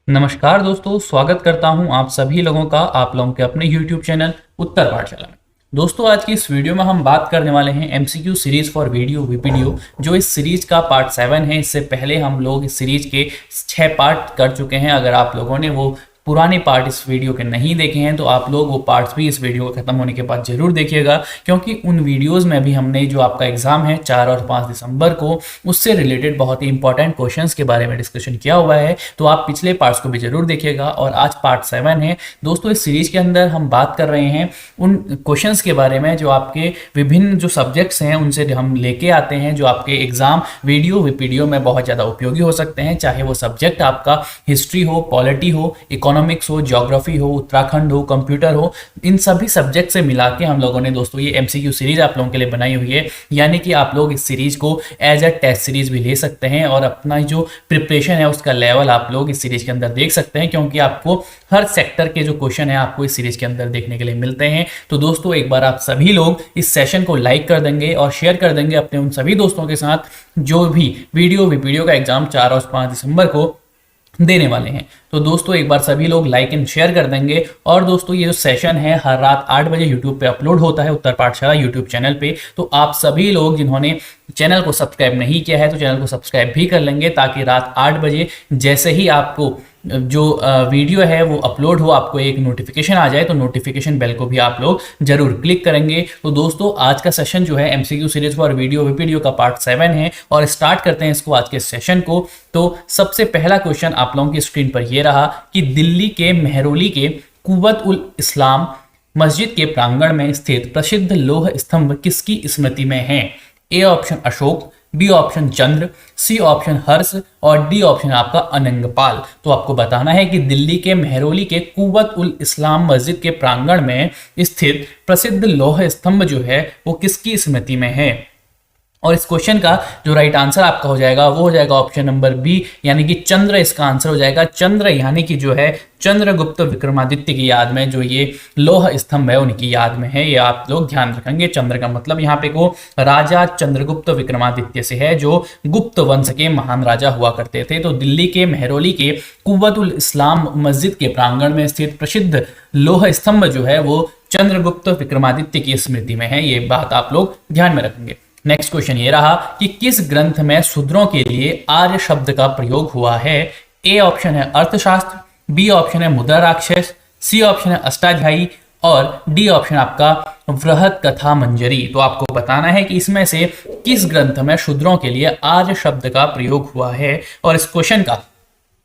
नमस्कार दोस्तों, स्वागत करता हूं आप सभी लोगों का आप लोगों के अपने YouTube चैनल उत्तर पाठशाला में। दोस्तों, आज की इस वीडियो में हम बात करने वाले हैं MCQ series for video VPDO, जो इस सीरीज का पार्ट 7 है। इससे पहले हम लोग इस सीरीज के 6 पार्ट कर चुके हैं। अगर आप लोगों ने वो पुराने पार्ट इस वीडियो के नहीं देखे हैं तो आप लोग वो पार्ट्स भी इस वीडियो खत्म होने के बाद जरूर देखिएगा, क्योंकि उन वीडियोस में भी हमने जो आपका एग्जाम है 4 और 5 दिसंबर को, उससे रिलेटेड बहुत ही इंपॉर्टेंट क्वेश्चंस के बारे में डिस्कशन किया हुआ है। तो आप पिछले पार्ट्स को भी जरूर देखिएगा। और आज पार्ट 7 है दोस्तों। इस सीरीज के अंदर हम बात कर रहे हैं उन क्वेश्चंस के बारे में जो आपके विभिन्न जो सब्जेक्ट्स हैं उनसे हम लेके आते हैं, जो आपके एग्जाम वीडियो वीपीडीओ में बहुत ज़्यादा उपयोगी हो सकते हैं। चाहे वो सब्जेक्ट आपका हिस्ट्री हो, पॉलिटी हो, इकोनॉमिक्स हो, ज्योग्राफी हो, उत्तराखंड हो, कंप्यूटर हो, इन सभी सब्जेक्ट से मिला के हम लोगों ने दोस्तों ये MCQ सीरीज आप लोगों के लिए बनाई हुई है। यानी कि आप लोग इस सीरीज को एज अ टेस्ट सीरीज भी ले सकते हैं और अपना जो प्रिपरेशन है उसका लेवल आप लोग इस सीरीज के अंदर देख सकते हैं, क्योंकि आपको हर सेक्टर के जो क्वेश्चन है आपको इस सीरीज के अंदर देखने के लिए मिलते हैं। तो दोस्तों, एक बार आप सभी लोग इस सेशन को लाइक कर देंगे और शेयर कर देंगे अपने उन सभी दोस्तों के साथ जो भी वीडियो का एग्जाम 4 और 5 दिसंबर को देने वाले हैं। तो दोस्तों, एक बार सभी लोग लाइक एंड शेयर कर देंगे। और दोस्तों, ये जो सेशन है हर रात 8 बजे यूट्यूब पे अपलोड होता है, उत्तर पाठशाला यूट्यूब चैनल पे। तो आप सभी लोग जिन्होंने चैनल को सब्सक्राइब नहीं किया है तो चैनल को सब्सक्राइब भी कर लेंगे, ताकि रात 8 बजे जैसे ही आपको जो वीडियो है वो अपलोड हो आपको एक नोटिफिकेशन आ जाए, तो नोटिफिकेशन बेल को भी आप लोग जरूर क्लिक करेंगे। तो दोस्तों, आज का सेशन जो है MCQ series for video VPDO का पार्ट 7 है और स्टार्ट करते हैं इसको आज के सेशन को। तो सबसे पहला क्वेश्चन आप लोगों की स्क्रीन पर ये रहा कि दिल्ली के मेहरौली के कुव्वत उल इस्लाम मस्जिद के प्रांगण में स्थित प्रसिद्ध लौह स्तंभ किसकी स्मृति में है? A option Ashok, B option Chandra, C option Harsh और डी ऑप्शन आपका अनंगपाल। तो आपको बताना है कि दिल्ली के मेहरौली के कुव्वत उल इस्लाम मस्जिद के प्रांगण में स्थित प्रसिद्ध लौह स्तंभ जो है वो किसकी स्मृति में है। और इस क्वेश्चन का जो राइट आंसर आपका हो जाएगा वो हो जाएगा ऑप्शन नंबर बी, यानी कि चंद्र इसका आंसर हो जाएगा। चंद्र यानी कि जो है चंद्रगुप्त विक्रमादित्य की याद में जो ये लौह स्तंभ है उनकी याद में है। ये आप लोग ध्यान रखेंगे। चंद्र का मतलब यहाँ पे को राजा चंद्रगुप्त विक्रमादित्य से है, जो गुप्त वंश के महान राजा हुआ करते थे। तो दिल्ली के मेहरौली के कुव्वत उल इस्लाम मस्जिद के प्रांगण में स्थित प्रसिद्ध लौह स्तंभ जो है वो चंद्रगुप्त विक्रमादित्य की स्मृति में है। ये बात आप लोग ध्यान में रखेंगे। नेक्स्ट क्वेश्चन ये रहा कि किस ग्रंथ में शूद्रों के लिए आर्य शब्द का प्रयोग हुआ है? ए ऑप्शन है अर्थशास्त्र, बी ऑप्शन है मुद्रा राक्षस, सी ऑप्शन है अष्टाध्यायी और डी ऑप्शन आपका वृहत कथा मंजरी। तो आपको बताना है कि इसमें से किस ग्रंथ में शूद्रों के लिए आर्य शब्द का प्रयोग हुआ है। और इस क्वेश्चन का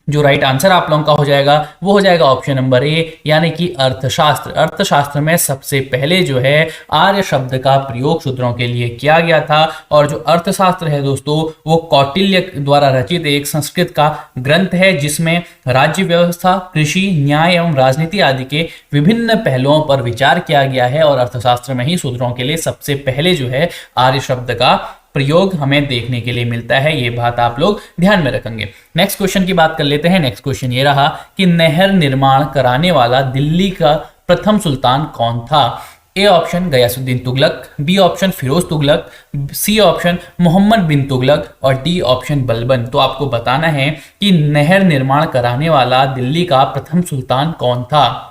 जो राइट आंसर आप लोगों का हो जाएगा वो हो जाएगा ऑप्शन नंबर ए, यानी कि अर्थशास्त्र। अर्थशास्त्र में सबसे पहले जो है आर्य शब्द का प्रयोग शूद्रों के लिए किया गया था। और जो अर्थशास्त्र है दोस्तों वो कौटिल्य द्वारा रचित एक संस्कृत का ग्रंथ है, जिसमें राज्य व्यवस्था, कृषि, न्याय एवं राजनीति आदि के विभिन्न पहलुओं पर विचार किया गया है। और अर्थशास्त्र में ही शूद्रों के लिए सबसे पहले जो है आर्य शब्द का प्रयोग हमें देखने के लिए मिलता है। ये बात आप लोग ध्यान में रखेंगे। नेक्स्ट क्वेश्चन की बात कर लेते हैं। नेक्स्ट क्वेश्चन ये रहा कि नहर निर्माण कराने वाला दिल्ली का प्रथम सुल्तान कौन था? A option Ghiyasuddin Tughlaq, B option Firoz Tughlaq, C option Mohammad bin Tughlaq और डी ऑप्शन बलबन। तो आपको बताना है कि नहर निर्माण कराने वाला दिल्ली का प्रथम सुल्तान कौन था।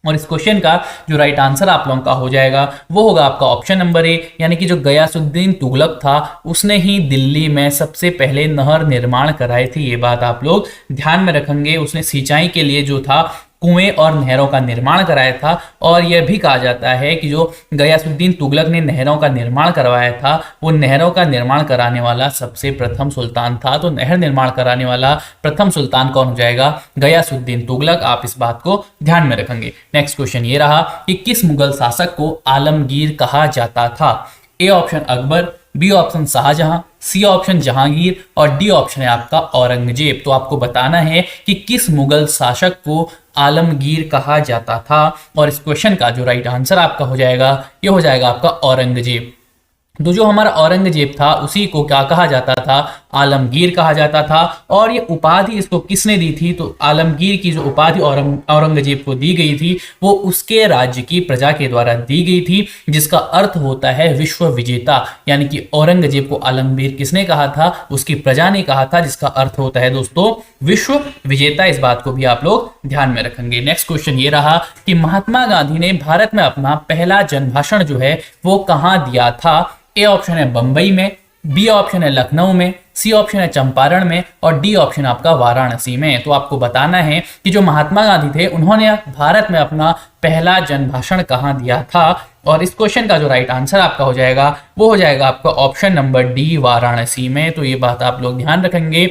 और इस क्वेश्चन का जो राइट आंसर आप लोगों का हो जाएगा वो होगा आपका ऑप्शन नंबर ए, यानी कि जो गयासुद्दीन तुगलक था उसने ही दिल्ली में सबसे पहले नहर निर्माण कराए थे। ये बात आप लोग ध्यान में रखेंगे। उसने सिंचाई के लिए जो था कुएं और नहरों का निर्माण कराया था। और यह भी कहा जाता है कि जो गयासुद्दीन तुगलक ने नहरों का निर्माण करवाया था वो नहरों का निर्माण कराने वाला सबसे प्रथम सुल्तान था। तो नहर निर्माण कराने वाला प्रथम सुल्तान कौन हो जाएगा? गयासुद्दीन तुगलक। आप इस बात को ध्यान में रखेंगे। नेक्स्ट क्वेश्चन ये रहा कि किस मुगल शासक को आलमगीर कहा जाता था? A option Akbar, B option Shahjahan, C option Jahangir और डी ऑप्शन है आपका औरंगजेब। तो आपको बताना है कि किस मुगल शासक को आलमगीर कहा जाता था। और इस क्वेश्चन का जो राइट आंसर आपका हो जाएगा ये हो जाएगा आपका औरंगजेब। तो जो हमारा औरंगजेब था उसी को क्या कहा जाता था, आलमगीर कहा जाता था। और ये उपाधि इसको किसने दी थी, तो आलमगीर की जो उपाधि औरंगजेब को दी गई थी वो उसके राज्य की प्रजा के द्वारा दी गई थी, जिसका अर्थ होता है विश्व विजेता। यानी कि औरंगजेब को आलमगीर किसने कहा था, उसकी प्रजा ने कहा था, जिसका अर्थ होता है दोस्तों विश्व विजेता। इस बात को भी आप लोग ध्यान में रखेंगे। नेक्स्ट क्वेश्चन ये रहा कि महात्मा गांधी ने भारत में अपना पहला जनभाषण जो है वो कहाँ दिया था। ए ऑप्शन है बंबई में, बी ऑप्शन है लखनऊ में, सी ऑप्शन है चंपारण में और डी ऑप्शन आपका वाराणसी में। तो आपको बताना है कि जो महात्मा गांधी थे उन्होंने भारत में अपना पहला जनभाषण कहाँ दिया था। और इस क्वेश्चन का जो राइट आंसर आपका हो जाएगा वो हो जाएगा आपका ऑप्शन नंबर डी, वाराणसी में। तो ये बात आप लोग ध्यान रखेंगे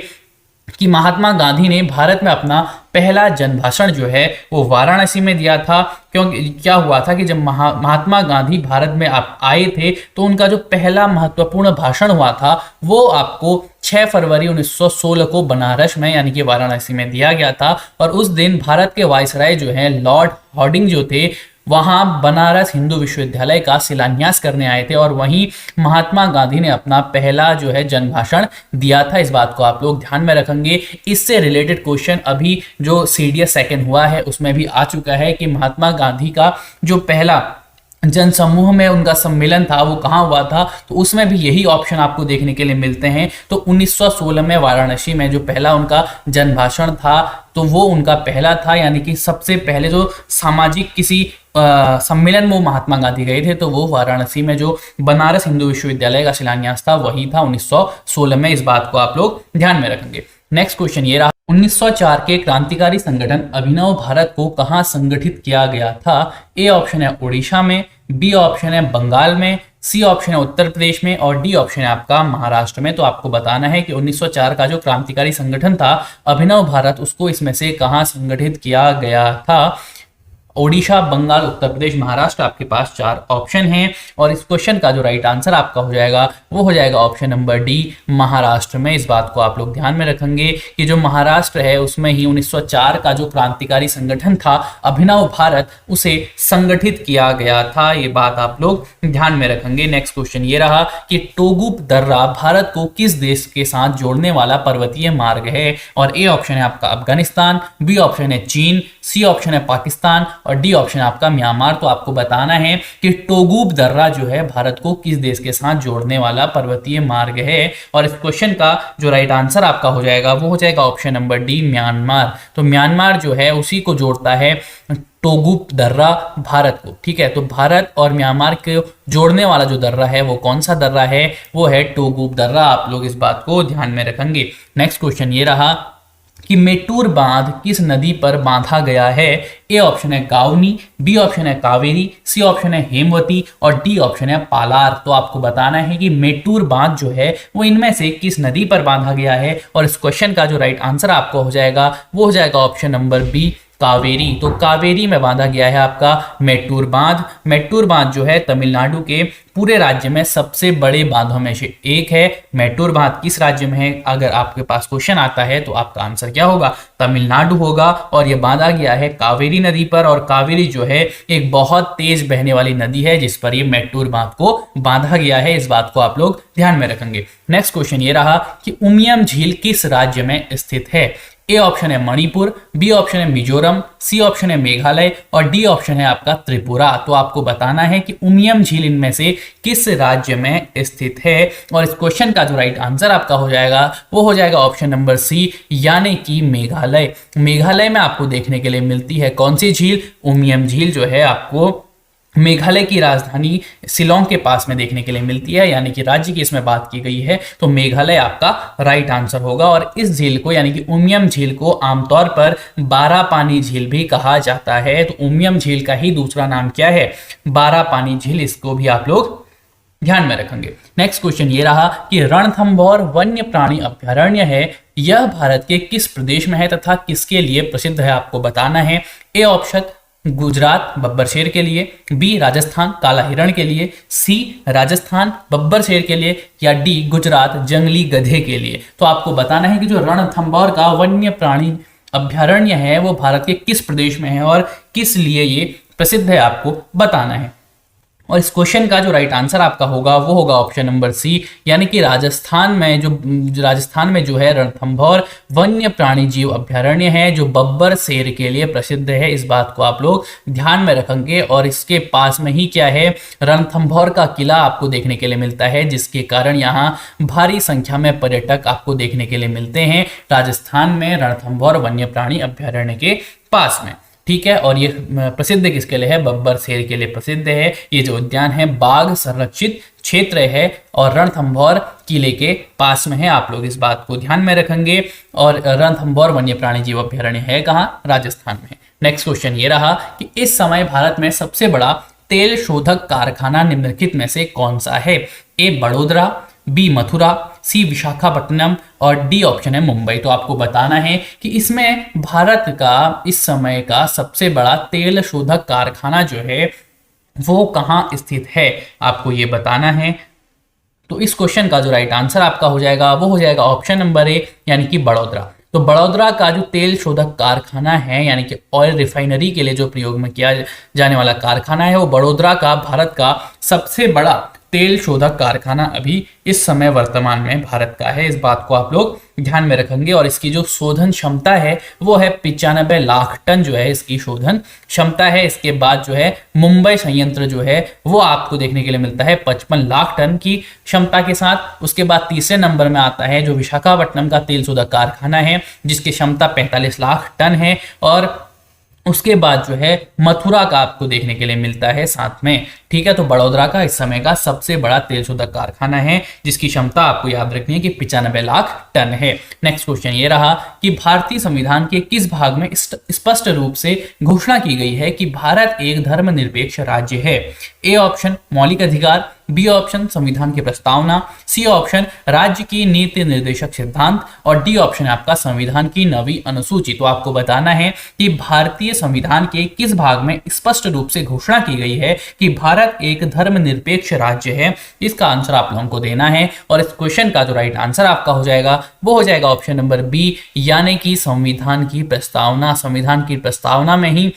कि महात्मा गांधी ने भारत में अपना पहला जनभाषण जो है वो वाराणसी में दिया था। क्योंकि क्या हुआ था कि जब महात्मा गांधी भारत में आप आए थे तो उनका जो पहला महत्वपूर्ण भाषण हुआ था वो आपको 6 फरवरी 1916 को बनारस में यानी कि वाराणसी में दिया गया था। और उस दिन भारत के वायसराय जो है लॉर्ड हार्डिंग जो थे वहां बनारस हिंदू विश्वविद्यालय का शिलान्यास करने आए थे और वहीं महात्मा गांधी ने अपना पहला जो है जनभाषण दिया था। इस बात को आप लोग ध्यान में रखेंगे। इससे रिलेटेड क्वेश्चन अभी जो सीडीएस सेकंड हुआ है उसमें भी आ चुका है कि महात्मा गांधी का जो पहला जनसमूह में उनका सम्मेलन था वो कहाँ हुआ था, तो उसमें भी यही ऑप्शन आपको देखने के लिए मिलते हैं। तो 1916 में वाराणसी में जो पहला उनका जनभाषण था तो वो उनका पहला था, यानी कि सबसे पहले जो सामाजिक किसी सम्मेलन में महात्मा गांधी गए थे तो वो वाराणसी में जो बनारस हिंदू विश्वविद्यालय का शिलान्यास था वही था 1916 में। इस बात को आप लोग ध्यान में रखेंगे। नेक्स्ट क्वेश्चन ये रहा 1904 के क्रांतिकारी संगठन अभिनव भारत को कहां संगठित किया गया था। ए ऑप्शन है उड़ीसा में, बी ऑप्शन है बंगाल में, सी ऑप्शन है उत्तर प्रदेश में और डी ऑप्शन है आपका महाराष्ट्र में। तो आपको बताना है कि 1904 का जो क्रांतिकारी संगठन था अभिनव भारत उसको इसमें से कहां संगठित किया गया था। ओडिशा, बंगाल, उत्तर प्रदेश, महाराष्ट्र आपके पास 4 ऑप्शन हैं और इस क्वेश्चन का जो राइट आंसर आपका हो जाएगा वो हो जाएगा ऑप्शन नंबर डी, महाराष्ट्र में। इस बात को आप लोग ध्यान में रखेंगे कि जो महाराष्ट्र है उसमें ही 1904 का जो क्रांतिकारी संगठन था अभिनव भारत उसे संगठित किया गया था। ये बात आप लोग ध्यान में रखेंगे। नेक्स्ट क्वेश्चन ये रहा कि टोगुप दर्रा भारत को किस देश के साथ जोड़ने वाला पर्वतीय मार्ग है। और ए ऑप्शन है आपका अफगानिस्तान, बी ऑप्शन है चीन, सी ऑप्शन है पाकिस्तान और डी ऑप्शन आपका म्यांमार। तो आपको बताना है कि टोगुप दर्रा जो है भारत को किस देश के साथ जोड़ने वाला पर्वतीय मार्ग है। और इस क्वेश्चन का जो राइट आंसर आपका हो जाएगा वो हो जाएगा ऑप्शन नंबर डी, म्यांमार। तो म्यांमार जो है उसी को जोड़ता है टोगुप दर्रा भारत को। ठीक है, तो भारत और म्यांमार को जोड़ने वाला जो दर्रा है वो कौन सा दर्रा है, वो है टोगुप दर्रा। आप लोग इस बात को ध्यान में रखेंगे। नेक्स्ट क्वेश्चन ये रहा कि मेटूर बांध किस नदी पर बांधा गया है। ए ऑप्शन है गाउनी, बी ऑप्शन है कावेरी, सी ऑप्शन है हेमवती और डी ऑप्शन है पालार। तो आपको बताना है कि मेटूर बांध जो है वो इनमें से किस नदी पर बांधा गया है और इस क्वेश्चन का जो राइट आंसर आपको हो जाएगा वो हो जाएगा ऑप्शन नंबर बी, कावेरी। तो कावेरी में बांधा गया है आपका मेट्टूर बांध। मेट्टूर बांध जो है तमिलनाडु के पूरे राज्य में सबसे बड़े बांधों में से एक है। मेट्टूर बांध किस राज्य में है, अगर आपके पास क्वेश्चन आता है तो आपका आंसर क्या होगा, तमिलनाडु होगा। और यह बांधा गया है कावेरी नदी पर और कावेरी जो है एक बहुत तेज बहने वाली नदी है जिस पर ये मेट्टूर बांध को बांधा गया है। इस बात को आप लोग ध्यान में रखेंगे। नेक्स्ट क्वेश्चन ये रहा कि उमियम झील किस राज्य में स्थित है। ए ऑप्शन है मणिपुर, बी ऑप्शन है मिजोरम, सी ऑप्शन है मेघालय और डी ऑप्शन है आपका त्रिपुरा। तो आपको बताना है कि उमियम झील इनमें से किस राज्य में स्थित है और इस क्वेश्चन का जो राइट आंसर आपका हो जाएगा वो हो जाएगा ऑप्शन नंबर सी, यानी कि मेघालय। मेघालय में आपको देखने के लिए मिलती है कौन सी झील, उमियम झील जो है आपको मेघालय की राजधानी शिलोंग के पास में देखने के लिए मिलती है, यानी कि राज्य की इसमें बात की गई है। तो मेघालय आपका राइट आंसर होगा। और इस झील को यानी कि उमियम झील को आमतौर पर 12 पानी झील भी कहा जाता है। तो उमियम झील का ही दूसरा नाम क्या है, 12 पानी झील। इसको भी आप लोग ध्यान में रखेंगे। नेक्स्ट क्वेश्चन ये रहा कि रणथंभौर वन्य प्राणी अभ्यारण्य है, यह भारत के किस प्रदेश में है तथा किसके लिए प्रसिद्ध है, आपको बताना है। ए ऑप्शन गुजरात बब्बर शेर के लिए, बी राजस्थान काला हिरण के लिए, सी राजस्थान बब्बर शेर के लिए या डी गुजरात जंगली गधे के लिए। तो आपको बताना है कि जो रणथंभौर का वन्य प्राणी अभ्यारण्य है वो भारत के किस प्रदेश में है और किस लिए ये प्रसिद्ध है, आपको बताना है। और इस क्वेश्चन का जो राइट आंसर आपका होगा वो होगा ऑप्शन नंबर सी, यानी कि राजस्थान में जो है रणथंभौर वन्य प्राणी जीव अभ्यारण्य है, जो बब्बर शेर के लिए प्रसिद्ध है। इस बात को आप लोग ध्यान में रखेंगे। और इसके पास में ही क्या है, रणथंभौर का किला आपको देखने के लिए मिलता है, जिसके कारण यहाँ भारी संख्या में पर्यटक आपको देखने के लिए मिलते हैं राजस्थान में रणथंभौर वन्य प्राणी अभ्यारण्य के पास में। ठीक है, और ये प्रसिद्ध किसके लिए है, बब्बर शेर के लिए प्रसिद्ध है। ये जो उद्यान है बाघ संरक्षित क्षेत्र है और रणथंभौर किले के पास में है। आप लोग इस बात को ध्यान में रखेंगे। और रणथंभौर वन्य प्राणी जीव अभ्यारण्य है कहाँ, राजस्थान में। नेक्स्ट क्वेश्चन ये रहा कि इस समय भारत में सबसे बड़ा तेल शोधक कारखाना निम्नलिखित में से कौन सा है। ए बड़ोदरा, बी मथुरा, सी विशाखापट्टनम और डी ऑप्शन है मुंबई। तो आपको बताना है कि इसमें भारत का इस समय का सबसे बड़ा तेल शोधक कारखाना जो है वो कहाँ स्थित है, आपको ये बताना है। तो इस क्वेश्चन का जो राइट आंसर आपका हो जाएगा वो हो जाएगा ऑप्शन नंबर ए, यानी कि बड़ोदरा। तो बड़ोदरा का जो तेल शोधक कारखाना है, यानी कि ऑयल रिफाइनरी के लिए जो प्रयोग में किया जाने वाला कारखाना है, वो बड़ोदरा का भारत का सबसे बड़ा तेल शोधक कारखाना अभी इस समय वर्तमान में भारत का है। इस बात को आप लोग ध्यान में रखेंगे। और इसकी जो शोधन क्षमता है वो है 95 लाख टन जो है इसकी शोधन क्षमता है। इसके बाद जो है मुंबई संयंत्र जो है वो आपको देखने के लिए मिलता है 55 लाख टन की क्षमता के साथ। उसके बाद तीसरे नंबर में आता है जो विशाखापट्टनम का तेल शोधक कारखाना है, जिसकी क्षमता 45 लाख टन है। और उसके बाद जो है मथुरा का आपको देखने के लिए मिलता है साथ में। ठीक है, तो बड़ोदरा का इस समय का सबसे बड़ा तेल शोधक कारखाना है, जिसकी क्षमता आपको याद रखनी है कि 95 लाख टन है। नेक्स्ट क्वेश्चन ये रहा कि भारतीय संविधान के किस भाग में स्पष्ट रूप से घोषणा की गई है कि भारत एक धर्मनिरपेक्ष राज्य है। ए ऑप्शन मौलिक अधिकार, बी ऑप्शन संविधान की प्रस्तावना, सी ऑप्शन राज्य की नीति निर्देशक सिद्धांत और डी ऑप्शन है आपका संविधान की नवी अनुसूची। तो आपको बताना है कि भारतीय संविधान के किस भाग में स्पष्ट रूप से घोषणा की गई है कि भारत एक धर्मनिरपेक्ष राज्य है। इसका आंसर आप लोगों को देना है। और इस क्वेश्चन का जो राइट आंसर आपका हो जाएगा वो हो जाएगा ऑप्शन नंबर बी, यानी कि संविधान की प्रस्तावना। संविधान की प्रस्तावना में ही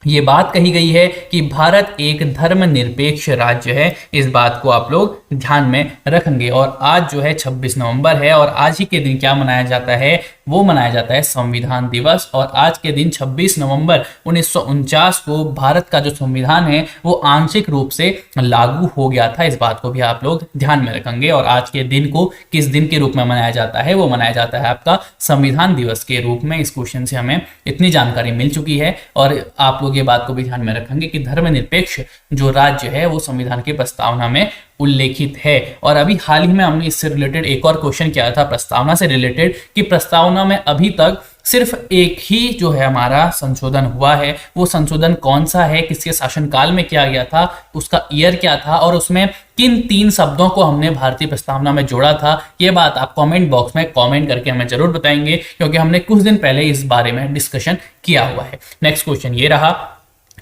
ये बात कही गई है कि भारत एक धर्मनिरपेक्ष राज्य है। इस बात को आप लोग ध्यान में रखेंगे। और आज जो है 26 नवंबर है और आज ही के दिन क्या मनाया जाता है, वो मनाया जाता है संविधान दिवस। और आज के दिन 26 नवंबर 1949 को भारत का जो संविधान है वो आंशिक रूप से लागू हो गया था। इस बात को भी आप लोग ध्यान में रखेंगे। और आज के दिन को किस दिन के रूप में मनाया जाता है, वो मनाया जाता है आपका संविधान दिवस के रूप में। इस क्वेश्चन से हमें इतनी जानकारी मिल चुकी है। और आप लोग ये बात को भी ध्यान में रखेंगे कि धर्मनिरपेक्ष जो राज्य है वो संविधान की प्रस्तावना में उल्लेखित है। और अभी हाल ही में हमने इससे रिलेटेड एक और क्वेश्चन किया था प्रस्तावना से रिलेटेड, कि प्रस्तावना में अभी तक सिर्फ एक ही जो है हमारा संशोधन हुआ है, वो संशोधन कौन सा है, किसके शासनकाल में किया गया था, उसका ईयर क्या था और उसमें किन 3 शब्दों को हमने भारतीय प्रस्तावना में जोड़ा था। ये बात आप कमेंट बॉक्स में कमेंट करके हमें जरूर बताएंगे, क्योंकि हमने कुछ दिन पहले इस बारे में डिस्कशन किया हुआ है। नेक्स्ट क्वेश्चन ये रहा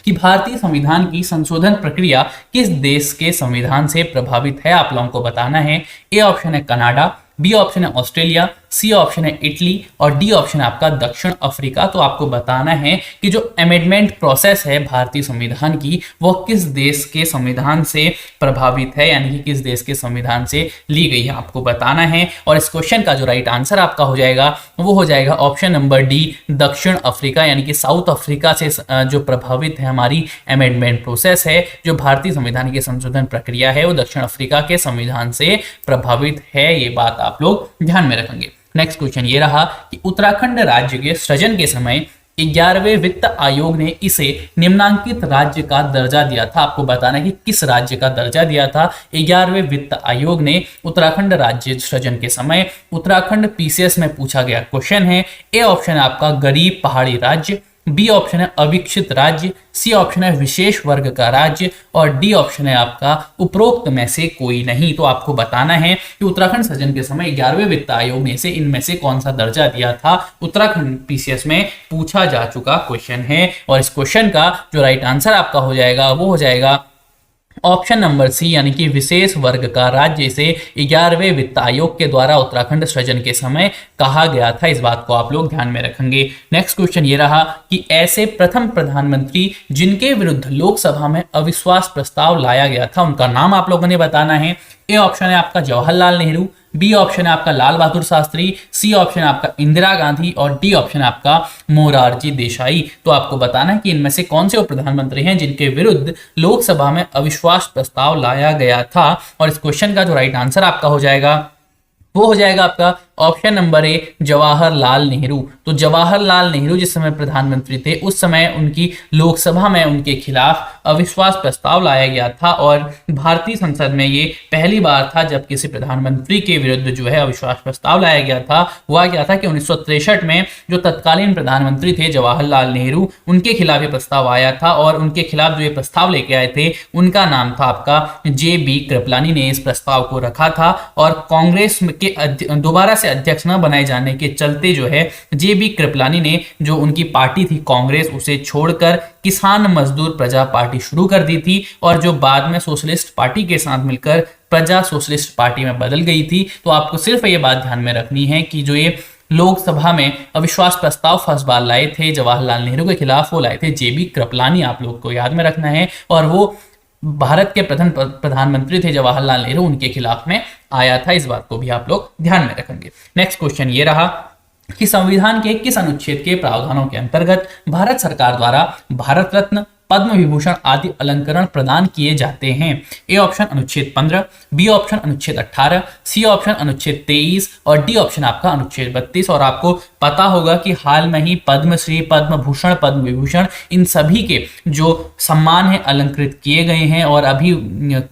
कि भारतीय संविधान की संशोधन प्रक्रिया किस देश के संविधान से प्रभावित है, आप लोगों को बताना है। ए ऑप्शन है कनाडा, बी ऑप्शन है ऑस्ट्रेलिया, सी ऑप्शन है इटली और डी ऑप्शन है आपका दक्षिण अफ्रीका। तो आपको बताना है कि जो अमेंडमेंट प्रोसेस है भारतीय संविधान की वो किस देश के संविधान से प्रभावित है, यानी कि किस देश के संविधान से ली गई है, आपको बताना है। और इस क्वेश्चन का जो राइट आंसर आपका हो जाएगा वो हो जाएगा ऑप्शन नंबर डी, दक्षिण अफ्रीका, यानी कि साउथ अफ्रीका से जो प्रभावित है हमारी अमेंडमेंट प्रोसेस है, जो भारतीय संविधान की संशोधन प्रक्रिया है वो दक्षिण अफ्रीका के संविधान से प्रभावित है। ये बात आप लोग ध्यान में रखेंगे। नेक्स्ट क्वेश्चन ये रहा कि उत्तराखंड राज्य के सृजन के समय 11वें वित्त आयोग ने इसे निम्नांकित राज्य का दर्जा दिया था। आपको बताना है कि किस राज्य का दर्जा दिया था। 11वें वित्त आयोग ने उत्तराखंड राज्य सृजन के समय उत्तराखंड पीसीएस में पूछा गया क्वेश्चन है। ए ऑप्शन है आपका गरीब पहाड़ी राज्य, बी ऑप्शन है अविकसित राज्य, सी ऑप्शन है विशेष वर्ग का राज्य और डी ऑप्शन है आपका उपरोक्त में से कोई नहीं। तो आपको बताना है कि उत्तराखंड सृजन के समय 11वें वित्त आयोग ने से इनमें से कौन सा दर्जा दिया था। उत्तराखंड पीसीएस में पूछा जा चुका क्वेश्चन है। और इस क्वेश्चन का जो राइट आंसर आपका हो जाएगा वो हो जाएगा ऑप्शन नंबर सी यानी कि विशेष वर्ग का राज्य इसे 11वें वित्त आयोग के द्वारा उत्तराखंड सृजन के समय कहा गया था। इस बात को आप लोग ध्यान में रखेंगे। नेक्स्ट क्वेश्चन ये रहा कि ऐसे प्रथम प्रधानमंत्री जिनके विरुद्ध लोकसभा में अविश्वास प्रस्ताव लाया गया था, उनका नाम आप लोगों ने बताना है। ए ऑप्शन है आपका जवाहरलाल नेहरू, बी ऑप्शन है आपका लाल बहादुर शास्त्री, सी ऑप्शन है आपका इंदिरा गांधी और डी ऑप्शन है आपका मोरारजी देसाई। तो आपको बताना है कि इनमें से कौन से वो प्रधानमंत्री हैं जिनके विरुद्ध लोकसभा में अविश्वास प्रस्ताव लाया गया था। और इस क्वेश्चन का जो राइट आंसर आपका हो जाएगा वो हो जाएगा आपका option number A Jawaharlal Nehru. तो जवाहरलाल नेहरू जिस समय प्रधानमंत्री थे उस समय उनकी लोकसभा में उनके खिलाफ अविश्वास प्रस्ताव लाया गया था और भारतीय संसद में ये पहली बार था जब किसी प्रधानमंत्री के विरुद्ध जो है अविश्वास प्रस्ताव लाया गया था। हुआ क्या था कि 1963 में जो तत्कालीन प्रधानमंत्री थे जवाहरलाल नेहरू, उनके खिलाफ ये प्रस्ताव आया था और उनके खिलाफ जो ये प्रस्ताव लेके आए थे उनका नाम था आपका JB कृपलानी ने इस प्रस्ताव को रखा था। और कांग्रेस के दोबारा से अध्यक्ष न बनाए जाने के चलते जो है JB कृपलानी ने जो उनकी पार्टी थी कांग्रेस उसे छोड़कर किसान मजदूर प्रजा पार्टी शुरू कर दी थी और जो बाद में सोशलिस्ट पार्टी के साथ मिलकर प्रजा सोशलिस्ट पार्टी में बदल गई थी। तो आपको सिर्फ ये बात ध्यान में रखनी है कि जो ये लोकसभा में अविश्वास प्रस्ताव फर्स्ट बार लाए थे जवाहरलाल नेहरू के खिलाफ, वो लाए थे JB कृपलानी। आप लोग को याद में रखना है। और वो भारत के प्रथम प्रधानमंत्री थे जवाहरलाल नेहरू, उनके खिलाफ में आया था। इस बात को भी आप लोग ध्यान में रखेंगे। नेक्स्ट क्वेश्चन ये रहा कि संविधान के किस अनुच्छेद के प्रावधानों के अंतर्गत भारत सरकार द्वारा भारत रत्न, पद्म विभूषण आदि अलंकरण प्रदान किए जाते हैं। ए ऑप्शन अनुच्छेद 15, बी ऑप्शन अनुच्छेद 18, सी ऑप्शन अनुच्छेद 23 और डी ऑप्शन आपका अनुच्छेद 32। और आपको पता होगा कि हाल में ही पद्मश्री, पद्म भूषण, पद्म विभूषण इन सभी के जो सम्मान है अलंकृत किए गए हैं। और अभी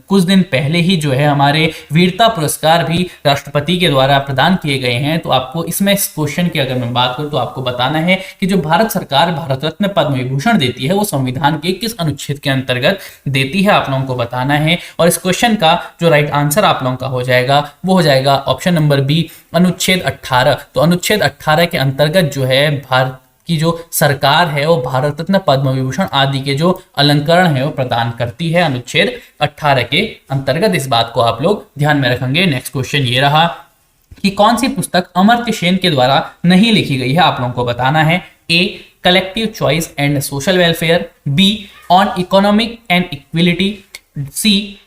कुछ दिन पहले ही जो है हमारे वीरता पुरस्कार भी राष्ट्रपति के द्वारा प्रदान किए गए हैं। तो आपको इसमें इस क्वेश्चन की अगर मैं बात करूं तो आपको बताना है कि जो भारत सरकार भारत रत्न, पद्म विभूषण देती है वो संविधान के किस अनुच्छेद के अंतर्गत देती है, आप लोगों को बताना है। और इस क्वेश्चन का जो राइट आंसर आप लोगों का हो जाएगा वो हो जाएगा ऑप्शन नंबर बी अनुच्छेद 18। तो अनुच्छेद 18 के अंतर्गत जो है भारत की जो सरकार है वो भारत रत्न, पद्म विभूषण आदि के जो अलंकरण है वो प्रदान करती है अनुच्छेद 18 के अंतर्गत। इस बात को आप लोग ध्यान में रखेंगे। नेक्स्ट क्वेश्चन ये रहा कि कौन सी पुस्तक अमर्त्य सेन के द्वारा नहीं लिखी गई है, आप लोगों को बताना है। A collective choice and social welfare, B on economic and equality, C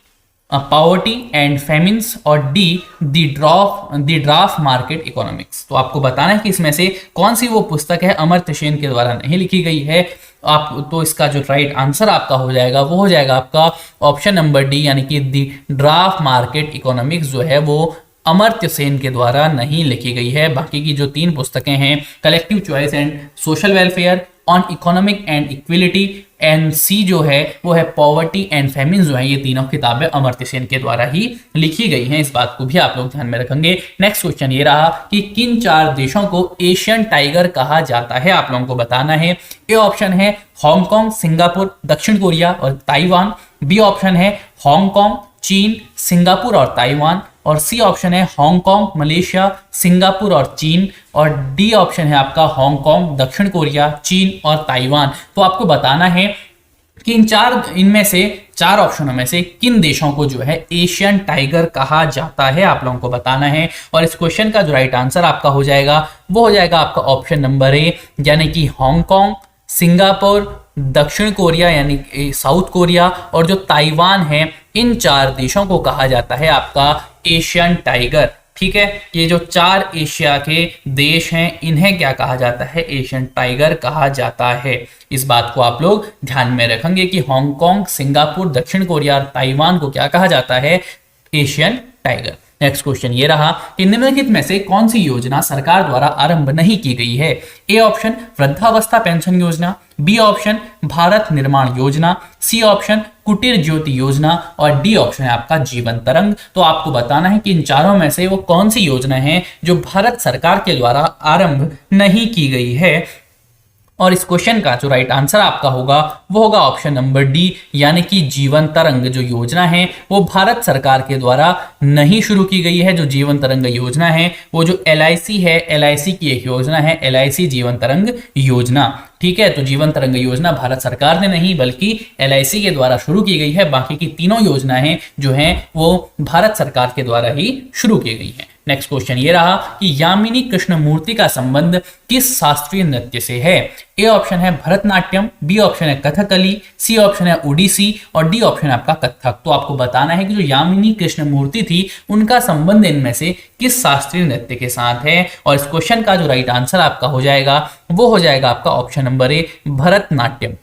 poverty and famines और D the draft market economics. तो आपको बताना है कि इसमें से कौन सी वो पुस्तक है अमर्त्य सेन के द्वारा नहीं लिखी गई है। आप तो इसका जो राइट आंसर आपका हो जाएगा वो हो जाएगा आपका ऑप्शन नंबर डी यानी कि द ड्राफ्ट मार्केट इकोनॉमिक्स जो है वो अमर्त्य सेन के द्वारा नहीं लिखी गई है। बाकी की जो 3 पुस्तकें हैं collective choice and social welfare, on economic and equality and C जो है वो है पॉवर्टी एंड फेमिन जो है, ये तीनों किताबें अमर्त्य सेन के द्वारा ही लिखी गई हैं। इस बात को भी आप लोग ध्यान में रखेंगे। नेक्स्ट क्वेश्चन ये रहा कि किन 4 देशों को एशियन टाइगर कहा जाता है, आप लोगों को बताना है। ए ऑप्शन है हांगकांग, सिंगापुर, दक्षिण कोरिया और ताइवान, बी ऑप्शन है हांगकांग, चीन, सिंगापुर और ताइवान और सी ऑप्शन है हांगकांग, मलेशिया, सिंगापुर और चीन और डी ऑप्शन है आपका हांगकांग, दक्षिण कोरिया, चीन और ताइवान। तो आपको बताना है कि इनमें से 4 ऑप्शनों में से किन देशों को जो है एशियन टाइगर कहा जाता है, आप लोगों को बताना है। और इस क्वेश्चन का जो राइट आंसर आपका हो जाएगा वो हो जाएगा आपका ऑप्शन नंबर ए यानी कि हांगकांग, सिंगापुर, दक्षिण कोरिया यानी साउथ कोरिया और जो ताइवान है, इन 4 देशों को कहा जाता है आपका एशियन टाइगर। ठीक है, ये जो 4 एशिया के देश हैं इन्हें क्या कहा जाता है, एशियन टाइगर कहा जाता है। इस बात को आप लोग ध्यान में रखेंगे कि हांगकांग, सिंगापुर, दक्षिण कोरिया और ताइवान को क्या कहा जाता है, एशियन टाइगर। नेक्स्ट क्वेश्चन ये रहा कि निम्नलिखित में से कौन सी योजना सरकार द्वारा आरंभ नहीं की गई है। ए ऑप्शन वृद्धावस्था पेंशन योजना, बी ऑप्शन भारत निर्माण योजना, सी ऑप्शन कुटीर ज्योति योजना और डी ऑप्शन है आपका जीवन तरंग। तो आपको बताना है कि इन 4 में से वो कौन सी योजना है जो भारत सरकार के द्वारा आरंभ नहीं की गई है। और इस क्वेश्चन का जो राइट आंसर आपका होगा वो होगा ऑप्शन नंबर डी यानी कि जीवन तरंग जो योजना है वो भारत सरकार के द्वारा नहीं शुरू की गई है। जो जीवन तरंग योजना है वो जो LIC है, LIC की एक योजना है, LIC जीवन तरंग योजना। ठीक है। तो जीवन तरंग योजना भारत सरकार ने नहीं बल्कि LIC के द्वारा शुरू की गई है। बाकी की तीनों योजनाएं जो हैं वो भारत सरकार के द्वारा ही शुरू की गई हैं। नेक्स्ट क्वेश्चन ये रहा कि यामिनी कृष्णमूर्ति का संबंध किस शास्त्रीय नृत्य से है। ए ऑप्शन है भरतनाट्यम, बी ऑप्शन है कथकली, सी ऑप्शन है ओडिसी और डी ऑप्शन है आपका कथक। तो आपको बताना है कि जो यामिनी कृष्णमूर्ति थी उनका संबंध इनमें से किस शास्त्रीय नृत्य के साथ है। और इस क्वेश्चन का जो राइट आंसर आपका हो जाएगा वो हो जाएगा आपका ऑप्शन नंबर ए भरतनाट्यम।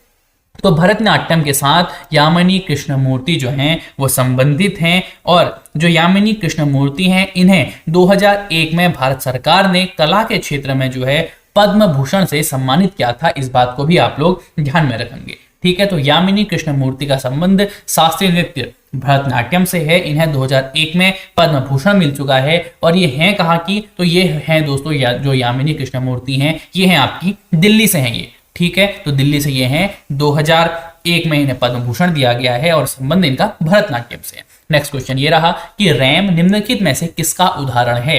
तो भरतनाट्यम के साथ यामिनी कृष्णमूर्ति जो हैं वो संबंधित हैं। और जो यामिनी कृष्णमूर्ति हैं इन्हें 2001 में भारत सरकार ने कला के क्षेत्र में जो है पद्म भूषण से सम्मानित किया था। इस बात को भी आप लोग ध्यान में रखेंगे, ठीक है। तो यामिनी कृष्णमूर्ति का संबंध शास्त्रीय नृत्य भरतनाट्यम से है। इन्हें 2001 में पद्म भूषण मिल चुका है। और ये हैं कहाँ की, तो ये हैं दोस्तों जो यामिनी कृष्णमूर्ति हैं ये हैं आपकी दिल्ली से हैं ये, ठीक है। तो दिल्ली से ये हैं, 2001 में इन्हें पद्म भूषण दिया गया है और संबंध इनका भरतनाट्यम से है। नेक्स्ट क्वेश्चन ये रहा कि रैम निम्नलिखित में से किसका उदाहरण है।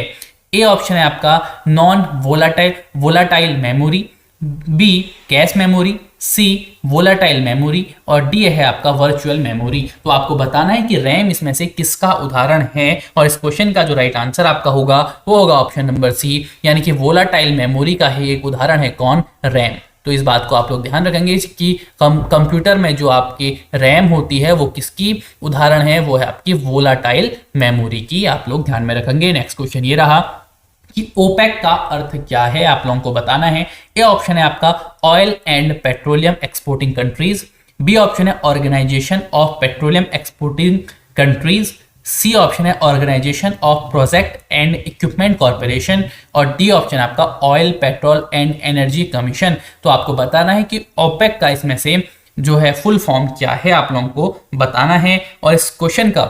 ए ऑप्शन है आपका non volatile memory, B cache memory, C volatile memory और डी है आपका वर्चुअल मेमोरी। तो आपको बताना है कि रैम इसमें से किसका उदाहरण है। और इस क्वेश्चन का जो राइट आंसर आपका होगा वो होगा ऑप्शन नंबर सी, यानी कि वोलाटाइल मेमोरी का ही एक उदाहरण है कौन, रैम। तो इस बात को आप लोग ध्यान रखेंगे कि कंप्यूटर में जो आपकी रैम होती है वो किसकी उदाहरण है, वो है आपकी वोलाटाइल मेमोरी की, आप लोग ध्यान में रखेंगे। नेक्स्ट क्वेश्चन ये रहा कि ओपेक का अर्थ क्या है, आप लोगों को बताना है। ए ऑप्शन है आपका oil and petroleum exporting countries, B option है organisation of petroleum exporting countries, C option है organisation of project and equipment corporation और डी ऑप्शन आपका oil petrol and energy commission. तो आपको बताना है कि ओपेक का इसमें से जो है फुल फॉर्म क्या है, आप लोगों को बताना है। और इस क्वेश्चन का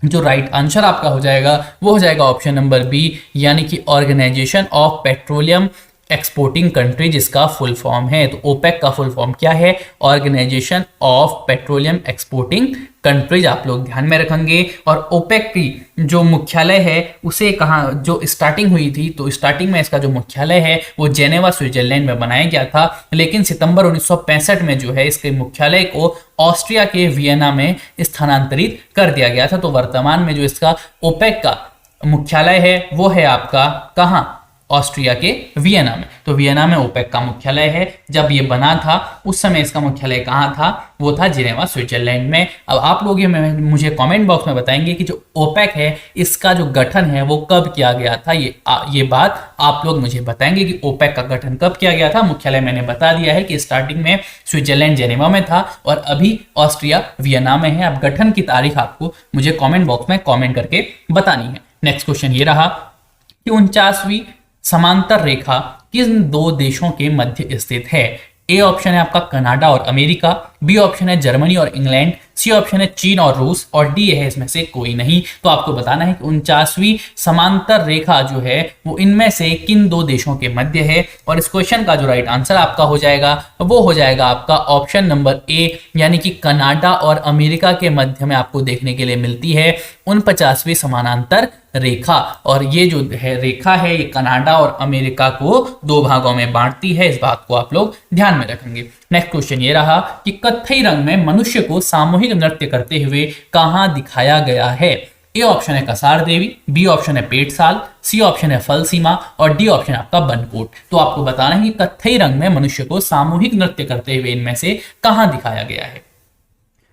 जो राइट आंसर आपका हो जाएगा वो हो जाएगा ऑप्शन नंबर बी, यानी कि organisation of petroleum exporting country जिसका फुल फॉर्म है। तो ओपेक का फुल फॉर्म क्या है, organisation of petroleum exporting countries, आप लोग ध्यान में रखेंगे। और ओपेक की जो मुख्यालय है उसे कहाँ जो स्टार्टिंग हुई थी, तो स्टार्टिंग में इसका जो मुख्यालय है वो जेनेवा स्विट्जरलैंड में बनाया गया था। लेकिन सितंबर 1965 में जो है इसके मुख्यालय को ऑस्ट्रिया के वियना में स्थानांतरित कर दिया गया था। तो वर्तमान में जो इसका ओपेक का मुख्यालय है वो है आपका कहाँ, ऑस्ट्रिया के वियना में। तो वियना में ओपेक का मुख्यालय है। जब ये बना था उस समय इसका मुख्यालय कहाँ था, वो था जिनेवा स्विट्जरलैंड में। अब आप लोग ये मुझे कमेंट बॉक्स में बताएंगे कि जो ओपेक है इसका जो गठन है वो कब किया गया था। ये बात आप लोग मुझे बताएंगे कि ओपेक का गठन कब किया गया था। मुख्यालय मैंने बता दिया है कि स्टार्टिंग में स्विट्जरलैंड जेनेवा में था और अभी ऑस्ट्रिया वियना में है। अब गठन की तारीख आपको मुझे कॉमेंट बॉक्स में कॉमेंट करके बतानी है। नेक्स्ट क्वेश्चन ये रहा कि 49वीं समांतर रेखा किन दो देशों के मध्य स्थित है। ए ऑप्शन है आपका कनाडा और अमेरिका, बी ऑप्शन है जर्मनी और इंग्लैंड, सी ऑप्शन है चीन और रूस और डी है इसमें से कोई नहीं। तो आपको बताना है कि 49वीं समांतर रेखा जो है वो इनमें से किन दो देशों के मध्य है। और इस क्वेश्चन का जो राइट आंसर आपका हो जाएगा वो हो जाएगा आपका ऑप्शन नंबर ए, यानी कि कनाडा और अमेरिका के मध्य में आपको देखने के लिए मिलती है 49वीं समानांतर रेखा। और ये जो है रेखा है ये कनाडा और अमेरिका को दो भागों में बांटती है। इस बात को आप लोग ध्यान में रखेंगे। नेक्स्ट क्वेश्चन ये रहा कि कत्थई रंग में मनुष्य को सामूहिक नृत्य करते हुए कहां दिखाया गया है। ए ऑप्शन है कसार देवी, बी ऑप्शन है पेटसाल, सी ऑप्शन है फल सीमा और डी ऑप्शन आपका बनकोट। तो आपको बताना है कि कत्थई रंग में मनुष्य को सामूहिक नृत्य करते हुए इनमें से कहां दिखाया गया है।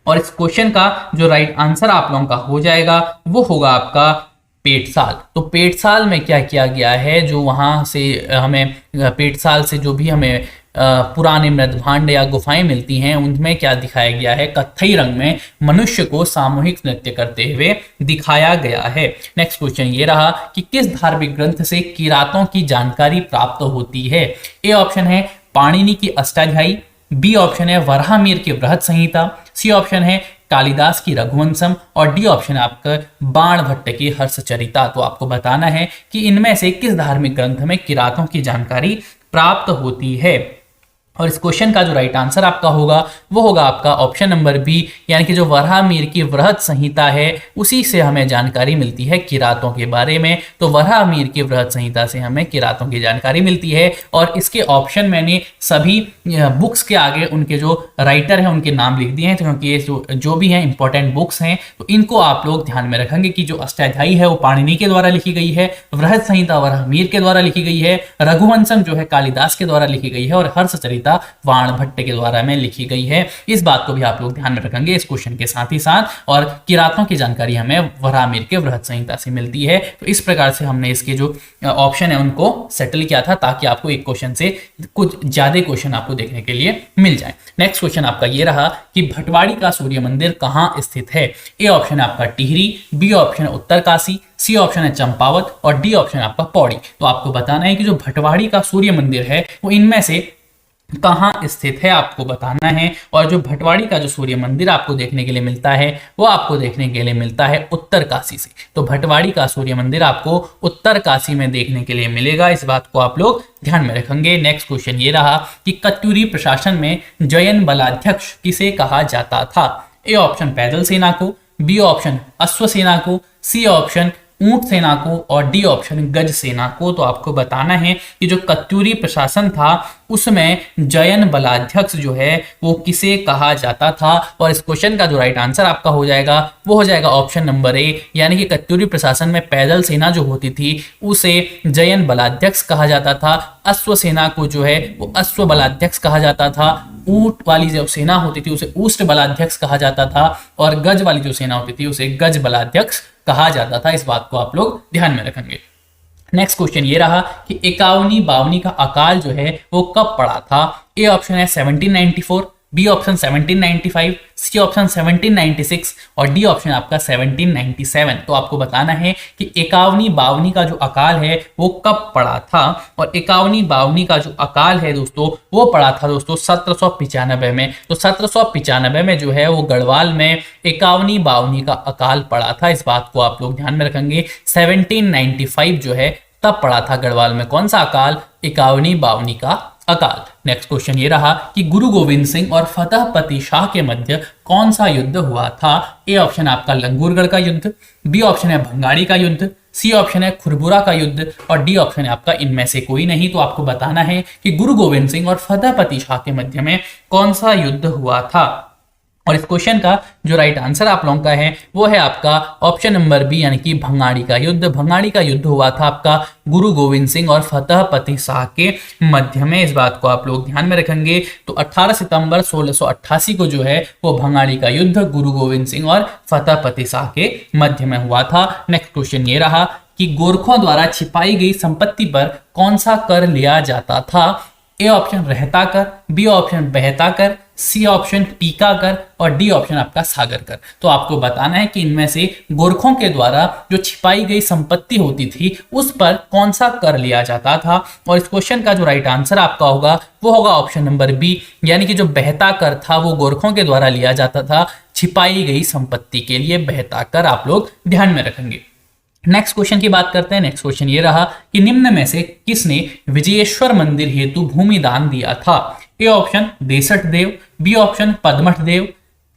और इस क्वेश्चन का जो राइट आंसर आप लोगों का हो जाएगा वो होगा आपका पेटसाल। तो पेटसाल में क्या किया गया है, जो वहां से हमें पेटसाल से जो भी हमें पुराने मृदभांड या गुफाएं मिलती हैं उनमें क्या दिखाया गया है, कत्थई रंग में मनुष्य को सामूहिक नृत्य करते हुए दिखाया गया है। नेक्स्ट क्वेश्चन ये रहा कि किस धार्मिक ग्रंथ से किरातों की जानकारी प्राप्त होती है। ए ऑप्शन है पाणिनि की अष्टाध्यायी, बी ऑप्शन है वराहमिहिर की बृहद संहिता, सी ऑप्शन है कालिदास की रघुवंशम और डी ऑप्शन आपका बाणभट्ट की हर्षचरिता। तो आपको बताना है कि इनमें से किस धार्मिक ग्रंथ में किरातों की जानकारी प्राप्त होती है। और इस क्वेश्चन का जो राइट आंसर आपका होगा वो होगा आपका ऑप्शन नंबर बी, यानी कि जो वराहमिहिर की वृहत संहिता है उसी से हमें जानकारी मिलती है किरातों के बारे में। तो वराहमिहिर की वृहत संहिता से हमें किरातों की जानकारी मिलती है। और इसके ऑप्शन मैंने सभी बुक्स के आगे उनके जो राइटर हैं उनके नाम लिख दिए हैं, तो क्योंकि ये जो भी हैं इंपॉर्टेंट बुक्स हैं, तो इनको आप लोग ध्यान में रखेंगे कि जो अष्टाध्यायी है वो पाणिनि के द्वारा लिखी गई है, वृहत संहिता वराहमिहिर के द्वारा लिखी गई है, रघुवंशम जो है कालिदास के द्वारा लिखी गई है, और हर्षचरिता बाणभट्ट के द्वारा में लिखी गई है। इस बात को भी आप लोग ध्यान में रखेंगे इस क्वेश्चन के साथ ही साथ। और किरातों की जानकारी हमें वराहमिहिर के वृहत संहिता से मिलती है। तो इस प्रकार से हमने इसके जो ऑप्शन है उनको सेटल किया था, ताकि आपको एक क्वेश्चन से कुछ ज्यादा क्वेश्चन आपको देखने के लिए मिल जाए। नेक्स्ट क्वेश्चन आपका ये रहा कि भटवाड़ी का सूर्य मंदिर कहां स्थित है। ए ऑप्शन है आपका टिहरी, बी ऑप्शन है उत्तरकाशी, सी ऑप्शन है चंपावत, और डी ऑप्शन है आपका पौड़ी। तो आपको बताना है कि जो भटवाड़ी का सूर्य मंदिर है वो इनमें से कहाँ स्थित है, आपको बताना है। और जो भटवाड़ी का जो सूर्य मंदिर आपको देखने के लिए मिलता है वो आपको देखने के लिए मिलता है उत्तरकाशी से। तो भटवाड़ी का सूर्य मंदिर आपको उत्तरकाशी में देखने के लिए मिलेगा, इस बात को आप लोग ध्यान में रखेंगे। नेक्स्ट क्वेश्चन ये रहा कि कत्यूरी प्रशासन में जयन बलाध्यक्ष किसे कहा जाता था। ए ऑप्शन पैदल सेना को, बी ऑप्शन अश्व सेना को, सी ऑप्शन ऊंट सेना को, और डी ऑप्शन गज सेना को। तो आपको बताना है कि जो कत्यूरी प्रशासन था उसमें जयन बलाध्यक्ष जो है वो किसे कहा जाता था। और इस क्वेश्चन का जो राइट आंसर आपका हो जाएगा वो हो जाएगा ऑप्शन नंबर ए, यानी कि कत्यूरी प्रशासन में पैदल सेना जो होती थी उसे जयन बलाध्यक्ष कहा जाता था, अश्व सेना को जो है वो अश्व बलाध्यक्ष कहा जाता था, ऊंट वाली जो सेना होती थी उसे ऊष्ट बलाध्यक्ष कहा जाता था, और गज वाली जो सेना होती थी उसे गज बलाध्यक्ष कहा जाता था। इस बात को आप लोग ध्यान में रखेंगे। नेक्स्ट क्वेश्चन ये रहा कि 51-52 का अकाल जो है वो कब पड़ा था। ए ऑप्शन है 1794, बी ऑप्शन 1795, सी ऑप्शन 1796, और डी ऑप्शन आपका 1797। तो आपको बताना है कि 51-52 का जो अकाल है वो कब पड़ा था। और 51-52 का जो अकाल है दोस्तों वो पड़ा था दोस्तों 1795 में। तो 1795 में जो है वो गढ़वाल में 51-52 का अकाल पड़ा था, इस बात को आप लोग ध्यान में रखेंगे। 1795 जो है तब पड़ा था गढ़वाल में कौन सा अकाल, 51-52 का अकाल। नेक्स्ट क्वेश्चन ये रहा कि गुरु गोविंद सिंह और फतेहपति शाह के मध्य कौन सा युद्ध हुआ था। ए ऑप्शन आपका लंगूरगढ़ का युद्ध, बी ऑप्शन है भंगाड़ी का युद्ध, सी ऑप्शन है खुरबुरा का युद्ध, और डी ऑप्शन है आपका इनमें से कोई नहीं। तो आपको बताना है कि गुरु गोविंद सिंह और फतेहपति शाह के मध्य में कौन सा युद्ध हुआ था। और इस क्वेश्चन का जो राइट आंसर आप लोगों का है वो है आपका ऑप्शन नंबर बी, यानी कि भंगाड़ी का युद्ध। भंगाड़ी का युद्ध हुआ था आपका गुरु गोविंद सिंह और फतेहपति शाह के मध्य में, इस बात को आप लोग ध्यान में रखेंगे। तो 18 सितंबर 1688 को जो है वो भंगाड़ी का युद्ध गुरु गोविंद सिंह और फतेहपति शाह के मध्य में हुआ था। नेक्स्ट क्वेश्चन ये रहा कि गोरखों द्वारा छिपाई गई संपत्ति पर कौन सा कर लिया जाता था। ए ऑप्शन रहता कर, बी ऑप्शन बहता कर, सी ऑप्शन टीका कर, और डी ऑप्शन आपका सागर कर। तो आपको बताना है कि इनमें से गोरखों के द्वारा जो छिपाई गई संपत्ति होती थी उस पर कौन सा कर लिया जाता था। और इस क्वेश्चन का जो राइट आंसर आपका होगा वो होगा ऑप्शन नंबर बी, यानी कि जो बहता कर था वो गोरखों के द्वारा लिया जाता था छिपाई गई संपत्ति के लिए, बहता कर आप लोग ध्यान में रखेंगे। नेक्स्ट क्वेश्चन की बात करते हैं। नेक्स्ट क्वेश्चन ये रहा कि निम्न में से किसने विजयेश्वर मंदिर हेतु भूमि दान दिया था। ए ऑप्शन देसठ देव, बी ऑप्शन पदमठ देव,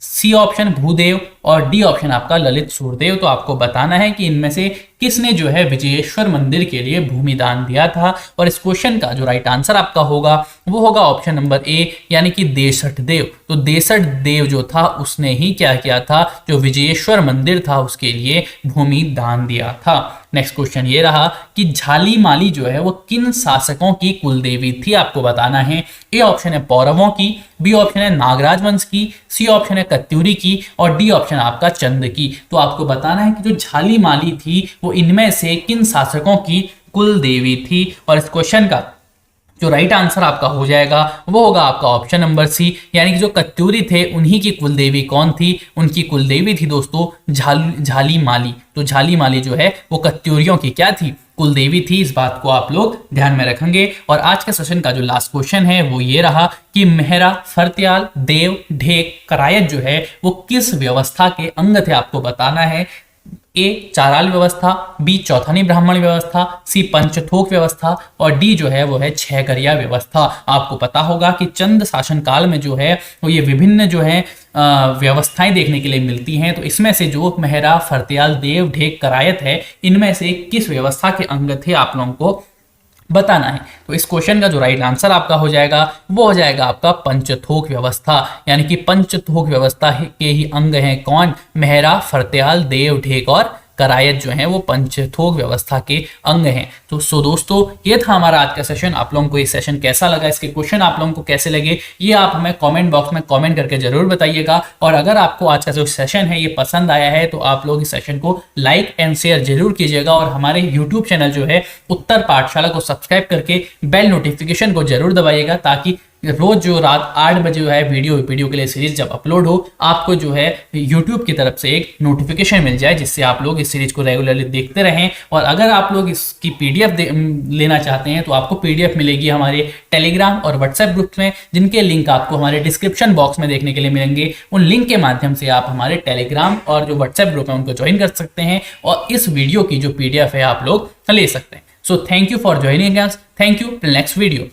सी ऑप्शन भूदेव, और डी ऑप्शन आपका ललित सूरदेव। तो आपको बताना है कि इनमें से किसने जो है विजयेश्वर मंदिर के लिए भूमि दान दिया था। और इस क्वेश्चन का जो राइट आंसर आपका होगा वो होगा ऑप्शन नंबर ए, यानी कि देसठ देव। तो देसठ देव जो था उसने ही क्या किया था, जो विजयेश्वर मंदिर था उसके लिए भूमि दान दिया था। नेक्स्ट क्वेश्चन ये रहा कि झाली माली जो है वो किन शासकों की कुलदेवी थी, आपको बताना है। ए ऑप्शन है पौरवों की, बी ऑप्शन है नागराज वंश की, सी ऑप्शन है कत्यूरी की, और डी ऑप्शन आपका चंद की। तो आपको बताना है कि जो झाली माली थी वो इनमें से किन शासकों की कुल देवी थी। और इस क्वेश्चन का जो राइट आंसर आपका हो जाएगा वो होगा आपका ऑप्शन नंबर सी, यानी कि जो कत्यूरी थे उन्हीं की कुलदेवी कौन थी, उनकी कुलदेवी थी दोस्तों झाली माली। तो झाली माली जो है वो कत्यूरियों की क्या थी, कुलदेवी थी। इस बात को आप लोग ध्यान में रखेंगे। और आज के सेशन का जो लास्ट क्वेश्चन है वो ये रहा कि मेहरा, फरत्याल, देव, ढेक, करायत जो है वो किस व्यवस्था के अंग थे, आपको बताना है। ए चाराल व्यवस्था, बी चौथानी ब्राह्मण व्यवस्था, सी पंचथोक व्यवस्था और डी जो है वो है छहकरिया व्यवस्था। आपको पता होगा कि चंद शासन काल में जो है वो ये विभिन्न जो है व्यवस्थाएं देखने के लिए मिलती हैं। तो इसमें से जो मेहरा, फरत्याल, देव, ढेक, करायत है, इनमें से किस व्यवस्था के अंग थे आप लोगों को बताना है। तो इस क्वेश्चन का जो राइट आंसर आपका हो जाएगा वो हो जाएगा आपका पंचथोक व्यवस्था, यानी कि पंचथोक व्यवस्था के ही अंग हैं कौन? मेहरा, फरत्याल, देव, ढेक और करायत जो है वो पंचथोक व्यवस्था के अंग हैं। तो दोस्तों ये था हमारा आज का सेशन। आप लोगों को ये सेशन कैसा लगा, इसके क्वेश्चन आप लोगों को कैसे लगे, ये आप हमें कमेंट बॉक्स में कमेंट करके जरूर बताइएगा। और अगर आपको आज का जो सेशन है ये पसंद आया है तो आप लोग इस सेशन को लाइक एंड शेयर जरूर कीजिएगा और हमारे यूट्यूब चैनल जो है उत्तर पाठशाला को सब्सक्राइब करके बेल नोटिफिकेशन को जरूर दबाइएगा, ताकि रोज जो रात 8 बजे जो है वीडियो के लिए सीरीज जब अपलोड हो आपको जो है यूट्यूब की तरफ से एक नोटिफिकेशन मिल जाए, जिससे आप लोग इस सीरीज को रेगुलरली देखते रहें। और अगर आप लोग इसकी पीडीएफ लेना चाहते हैं तो आपको पीडीएफ मिलेगी हमारे टेलीग्राम और व्हाट्सएप ग्रुप में, जिनके लिंक आपको हमारे डिस्क्रिप्शन बॉक्स में देखने के लिए मिलेंगे। उन लिंक के माध्यम से आप हमारे टेलीग्राम और जो व्हाट्सएप ग्रुप है उनको ज्वाइन कर सकते हैं और इस वीडियो की जो पीडीएफ है आप लोग ले सकते हैं। So thank you for joining us, thank you, till next video.